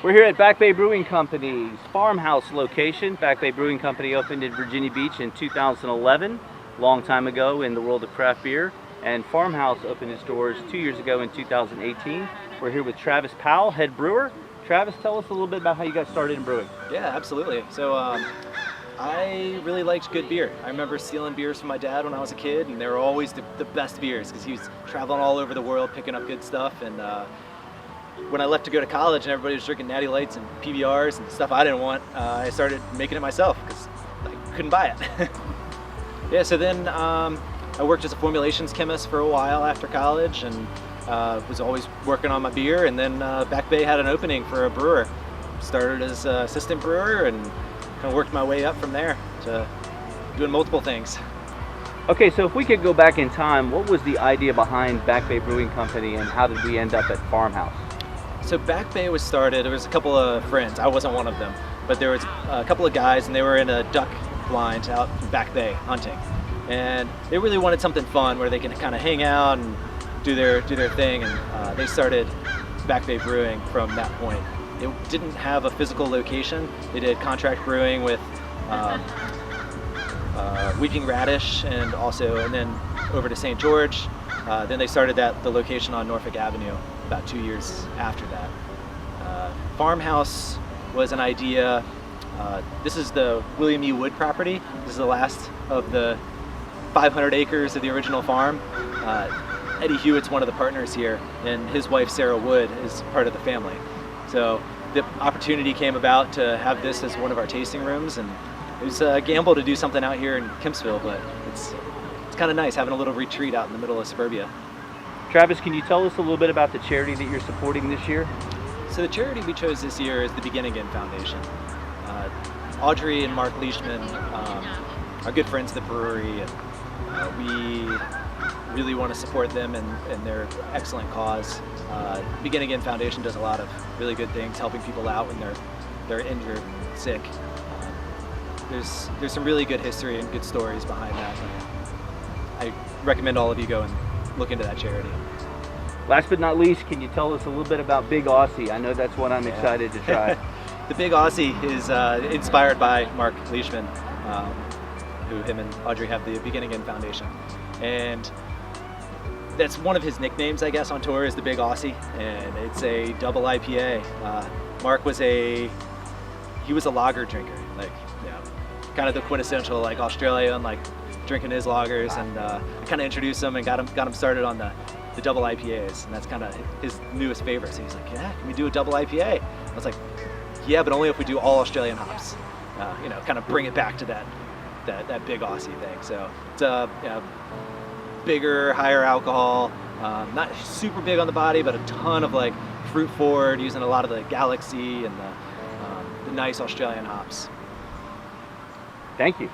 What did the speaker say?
We're here at Back Bay Brewing Company's farmhouse location. Back Bay Brewing Company opened in Virginia Beach in 2011, a long time ago in the world of craft beer. And Farmhouse opened its doors 2 years ago in 2018. We're here with Travis Powell, head brewer. Travis, tell us a little bit about how you got started in brewing. Yeah, absolutely. So I really liked good beer. I remember stealing beers from my dad when I was a kid, and they were always the best beers because he was traveling all over the world picking up good stuff. And when I left to go to college and everybody was drinking Natty Lights and PBRs and stuff I didn't want, I started making it myself because I couldn't buy it. Yeah, so then I worked as a formulations chemist for a while after college and was always working on my beer. And then Back Bay had an opening for a brewer. Started as assistant brewer and kind of worked my way up from there to doing multiple things. Okay, so if we could go back in time, what was the idea behind Back Bay Brewing Company and how did we end up at Farmhouse? So Back Bay was started, there was a couple of friends, I wasn't one of them, but there was a couple of guys and they were in a duck blind out in Back Bay hunting. And they really wanted something fun where they can kind of hang out and do their thing, and they started Back Bay Brewing from that point. It didn't have a physical location. They did contract brewing with Weeping Radish and then over to St. George. Then they started the location on Norfolk Avenue about 2 years after that. Farmhouse was an idea. This is the William E. Wood property. This is the last of the 500 acres of the original farm. Eddie Hewitt's one of the partners here, and his wife Sarah Wood is part of the family. So the opportunity came about to have this as one of our tasting rooms, and it was a gamble to do something out here in Kempsville, but it's kind of nice having a little retreat out in the middle of suburbia. Travis, can you tell us a little bit about the charity that you're supporting this year? So the charity we chose this year is the Begin Again Foundation. Audrey and Mark Leishman are good friends at the brewery, and we really want to support them and their excellent cause. Begin Again Foundation does a lot of really good things, helping people out when they're injured, sick. There's some really good history and good stories behind that. I recommend all of you go and look into that charity. Last but not least, can you tell us a little bit about Big Aussie? I know that's what I'm excited to try. The Big Aussie is inspired by Mark Leishman, who him and Audrey have the Begin Again Foundation. And that's one of his nicknames, I guess, on tour is the Big Aussie, and it's a double IPA. Mark was he was a lager drinker, kind of the quintessential Australian, drinking his lagers, and I kind of introduced him and got him started on the double IPAs, and that's kind of his newest favorite. So he's like, yeah, can we do a double IPA? I was like, yeah, but only if we do all Australian hops. Kind of bring it back to that Big Aussie thing. So it's a bigger, higher alcohol, not super big on the body, but a ton of fruit forward, using a lot of the Galaxy and the nice Australian hops. Thank you.